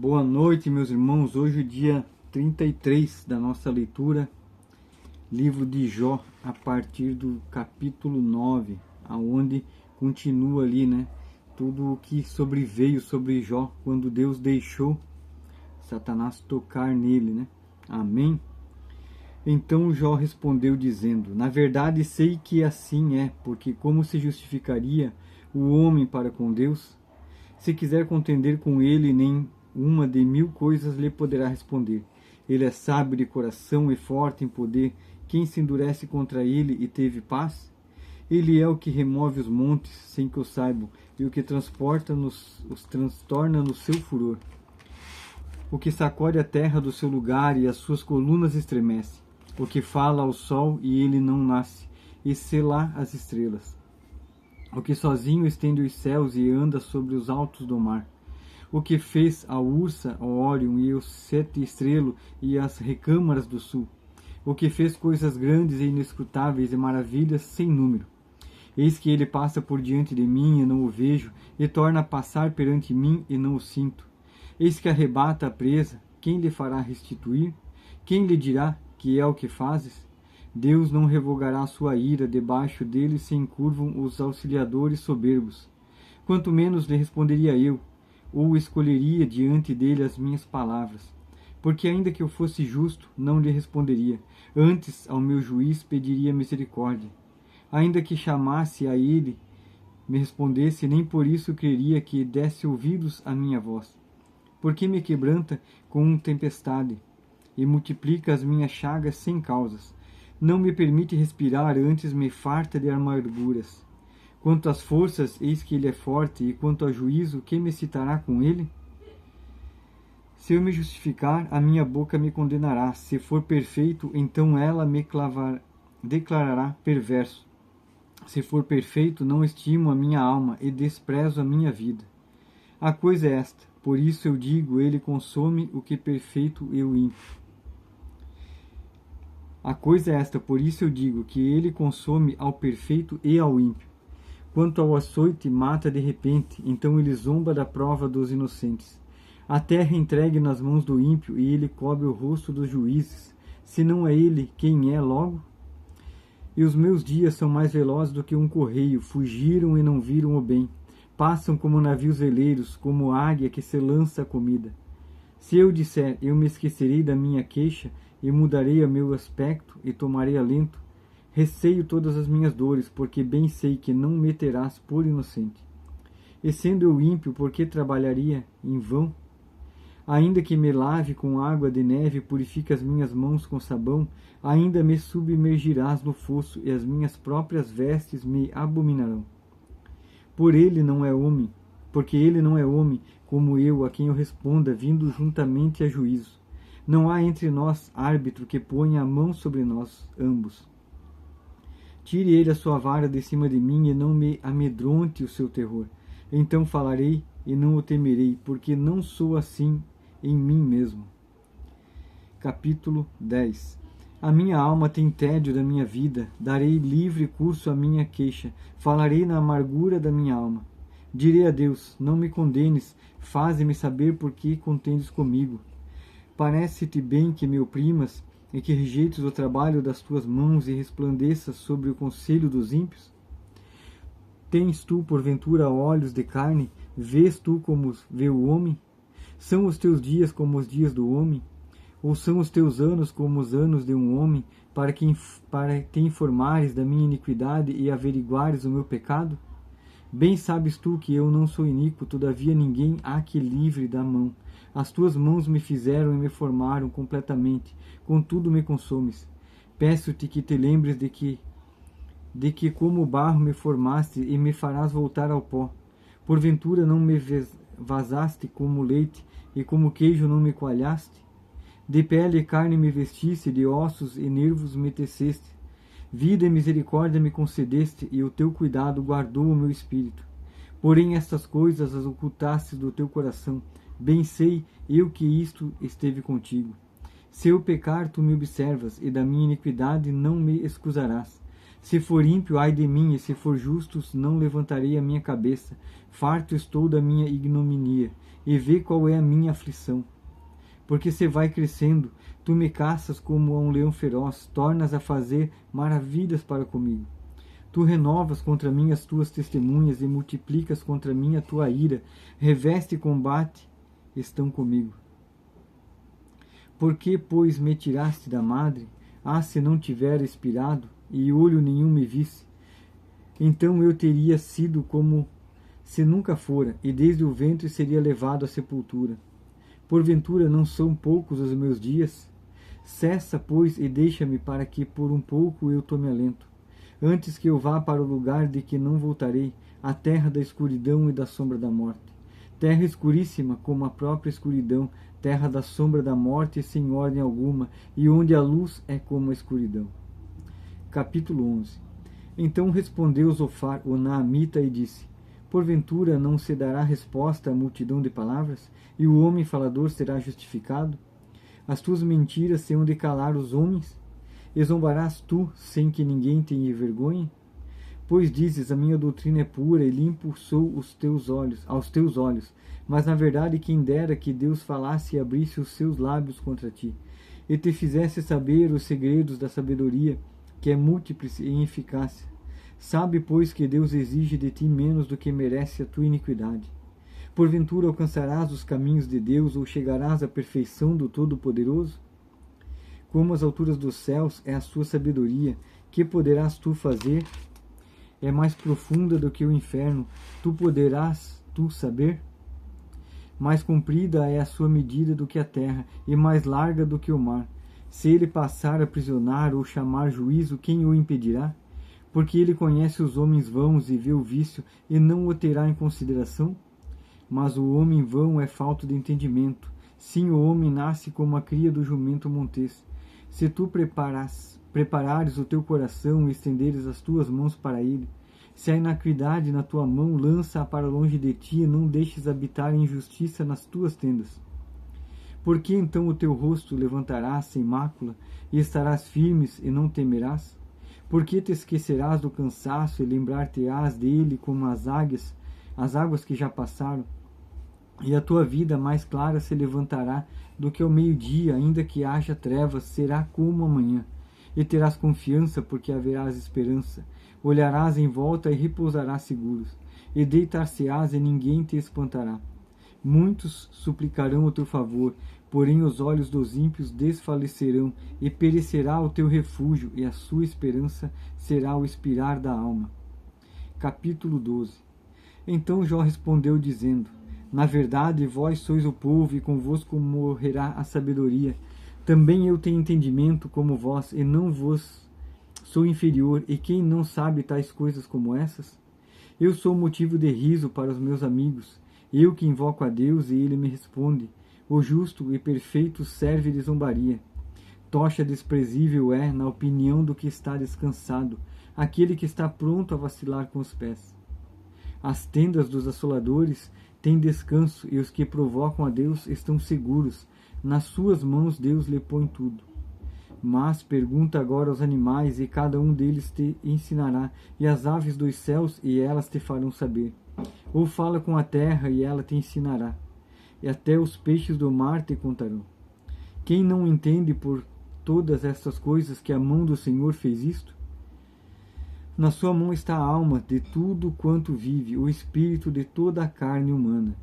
Boa noite, meus irmãos. Hoje é o dia 33 da nossa leitura, livro de Jó, a partir do capítulo 9, aonde continua ali, né? Tudo o que sobreveio sobre Jó quando Deus deixou Satanás tocar nele, né? Amém? Então Jó respondeu dizendo: Na verdade sei que assim é, porque como se justificaria o homem para com Deus? Se quiser contender com ele, nem uma de 1000 coisas lhe poderá responder. Ele é sábio de coração e forte em poder. Quem se endurece contra ele e teve paz? Ele é o que remove os montes sem que o saibam, e o que os transtorna no seu furor. O que sacode a terra do seu lugar e as suas colunas estremece. O que fala ao sol e ele não nasce, e sela as estrelas. O que sozinho estende os céus e anda sobre os altos do mar. O que fez a Ursa, o Órion e o Sete Estrelo e as recâmaras do sul. O que fez coisas grandes e inescrutáveis e maravilhas sem número. Eis que ele passa por diante de mim e não o vejo, e torna a passar perante mim e não o sinto. Eis que arrebata a presa, quem lhe fará restituir? Quem lhe dirá que é o que fazes? Deus não revogará sua ira, debaixo dele se encurvam os auxiliadores soberbos. Quanto menos lhe responderia eu, ou escolheria diante dele as minhas palavras. Porque ainda que eu fosse justo, não lhe responderia. Antes ao meu juiz pediria misericórdia. Ainda que chamasse a ele, me respondesse, nem por isso creria que desse ouvidos à minha voz. Porque me quebranta com tempestade, e multiplica as minhas chagas sem causas. Não me permite respirar, antes me farta de amarguras. Quanto às forças, eis que ele é forte, e quanto ao juízo, quem me citará com ele? Se eu me justificar, a minha boca me condenará. Se for perfeito, então ela me declarará perverso. Se for perfeito, não estimo a minha alma e desprezo a minha vida. A coisa é esta, por isso eu digo, ele consome o que perfeito e o ímpio. A coisa é esta, por isso eu digo, que ele consome ao perfeito e ao ímpio. Quanto ao açoite, mata de repente, então ele zomba da prova dos inocentes. A terra entregue nas mãos do ímpio, e ele cobre o rosto dos juízes. Se não é ele, quem é logo? E os meus dias são mais velozes do que um correio, fugiram e não viram o bem. Passam como navios veleiros, como águia que se lança a comida. Se eu disser, eu me esquecerei da minha queixa, e mudarei o meu aspecto, e tomarei alento, receio todas as minhas dores, porque bem sei que não me terás por inocente. E sendo eu ímpio, por que trabalharia em vão? Ainda que me lave com água de neve, purifique as minhas mãos com sabão, ainda me submergirás no fosso, e as minhas próprias vestes me abominarão. Porque ele não é homem como eu, a quem eu responda, vindo juntamente a juízo. Não há entre nós árbitro que ponha a mão sobre nós ambos. Tire ele a sua vara de cima de mim, e não me amedronte o seu terror. Então falarei e não o temerei, porque não sou assim em mim mesmo. Capítulo 10. A minha alma tem tédio da minha vida, darei livre curso à minha queixa, falarei na amargura da minha alma. Direi a Deus, não me condenes, faze-me saber por que contendes comigo. Parece-te bem que me oprimas, e que rejeites o trabalho das tuas mãos e resplandeças sobre o conselho dos ímpios? Tens tu, porventura, olhos de carne? Vês tu como vê o homem? São os teus dias como os dias do homem? Ou são os teus anos como os anos de um homem, para que informares da minha iniquidade e averiguares o meu pecado? Bem sabes tu que eu não sou iníquo, todavia ninguém há que livre da mão. As tuas mãos me fizeram e me formaram completamente, contudo me consomes. Peço-te que te lembres de que como barro me formaste e me farás voltar ao pó. Porventura não me vazaste como leite, e como queijo não me coalhaste? De pele e carne me vestiste, de ossos e nervos me teceste. Vida e misericórdia me concedeste, e o teu cuidado guardou o meu espírito. Porém estas coisas as ocultaste do teu coração. Bem sei eu que isto esteve contigo. Se eu pecar, tu me observas, e da minha iniquidade não me excusarás. Se for ímpio, ai de mim, e se for justo, não levantarei a minha cabeça. Farto estou da minha ignominia, e vê qual é a minha aflição. Porque se vai crescendo, tu me caças como a um leão feroz, tornas a fazer maravilhas para comigo. Tu renovas contra mim as tuas testemunhas e multiplicas contra mim a tua ira, reveste e combate estão comigo. Por que, pois, me tiraste da madre? Ah, se não tivera expirado, e olho nenhum me visse, então eu teria sido como se nunca fora, e desde o ventre seria levado à sepultura. Porventura não são poucos os meus dias? Cessa, pois, e deixa-me para que por um pouco eu tome alento, antes que eu vá para o lugar de que não voltarei, a terra da escuridão e da sombra da morte. Terra escuríssima como a própria escuridão, terra da sombra da morte sem ordem alguma, e onde a luz é como a escuridão. Capítulo 11. Então respondeu Zofar, o naamita, e disse: Porventura não se dará resposta à multidão de palavras, e o homem falador será justificado? As tuas mentiras se hão de calar os homens? E zombarás tu, sem que ninguém tenha vergonha? Pois dizes, a minha doutrina é pura, e limpo sou aos teus olhos, mas na verdade quem dera que Deus falasse e abrisse os seus lábios contra ti, e te fizesse saber os segredos da sabedoria, que é múltipla em eficácia. Sabe, pois, que Deus exige de ti menos do que merece a tua iniquidade. Porventura alcançarás os caminhos de Deus, ou chegarás à perfeição do Todo-Poderoso? Como as alturas dos céus é a sua sabedoria, que poderás tu fazer? É mais profunda do que o inferno, tu poderás tu saber? Mais comprida é a sua medida do que a terra, e mais larga do que o mar. Se ele passar a aprisionar ou chamar juízo, quem o impedirá? Porque ele conhece os homens vãos e vê o vício, e não o terá em consideração? Mas o homem vão é falto de entendimento. Sim, o homem nasce como a cria do jumento montês. Se tu preparares o teu coração e estenderes as tuas mãos para ele, se a iniquidade na tua mão, lança-a para longe de ti, e não deixes habitar a injustiça nas tuas tendas. Por que então o teu rosto levantarás sem mácula, e estarás firmes e não temerás? Por que te esquecerás do cansaço e lembrar-te-ás dele como as águas que já passaram? E a tua vida mais clara se levantará do que ao meio-dia, ainda que haja trevas, será como amanhã. E terás confiança, porque haverás esperança. Olharás em volta e repousarás seguros. E deitar-se-ás e ninguém te espantará. Muitos suplicarão o teu favor, porém os olhos dos ímpios desfalecerão, e perecerá o teu refúgio, e a sua esperança será o expirar da alma. Capítulo 12. Então Jó respondeu, dizendo: Na verdade, vós sois o povo, e convosco morrerá a sabedoria. Também eu tenho entendimento como vós, e não vos sou inferior, e quem não sabe tais coisas como essas? Eu sou motivo de riso para os meus amigos, eu que invoco a Deus, e ele me responde. O justo e perfeito serve de zombaria. Tocha desprezível é, na opinião do que está descansado, aquele que está pronto a vacilar com os pés. As tendas dos assoladores têm descanso, e os que provocam a Deus estão seguros. Nas suas mãos Deus lhe põe tudo. Mas pergunta agora aos animais, e cada um deles te ensinará, e às aves dos céus, e elas te farão saber. Ou fala com a terra, e ela te ensinará, e até os peixes do mar te contarão. Quem não entende por todas estas coisas que a mão do Senhor fez isto? Na sua mão está a alma de tudo quanto vive, o espírito de toda a carne humana.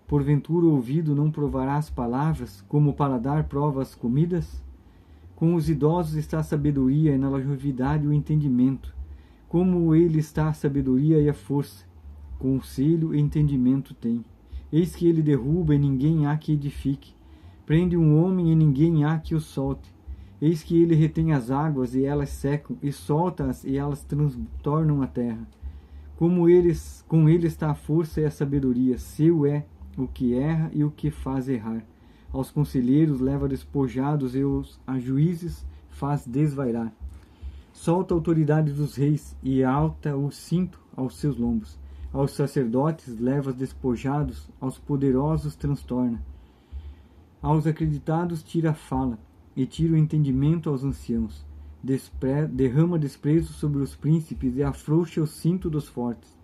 Porventura o ouvido não provará as palavras, como o paladar prova as comidas? Com os idosos está a sabedoria, e na longevidade o entendimento. Como ele está a sabedoria e a força, conselho e entendimento tem. Eis que ele derruba, e ninguém há que edifique. Prende um homem, e ninguém há que o solte. Eis que ele retém as águas, e elas secam, e solta-as, e elas transtornam a terra. Com ele está a força e a sabedoria. Seu é o que erra e o que faz errar. Aos conselheiros leva despojados, e a juízes faz desvairar. Solta a autoridade dos reis, e alta o cinto aos seus lombos. Aos sacerdotes leva despojados, aos poderosos transtorna. Aos acreditados tira a fala, e tira o entendimento aos anciãos. Derrama desprezo sobre os príncipes, e afrouxa o cinto dos fortes.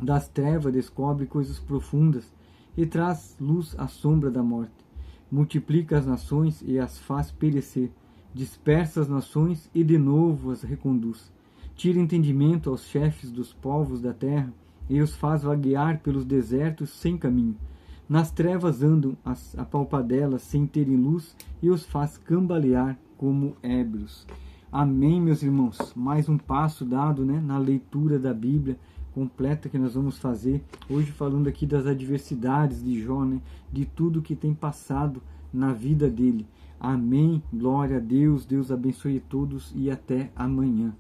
Das trevas descobre coisas profundas, e traz luz à sombra da morte. Multiplica as nações e as faz perecer, dispersa as nações e de novo as reconduz. Tira entendimento aos chefes dos povos da terra e os faz vaguear pelos desertos sem caminho. Nas trevas andam as apalpadelas sem terem luz e os faz cambalear como ébrios. Amém, meus irmãos? Mais um passo dado, né, na leitura da Bíblia completa que nós vamos fazer. Hoje falando aqui das adversidades de Jó, né, de tudo que tem passado na vida dele. Amém, glória a Deus, Deus abençoe todos e até amanhã.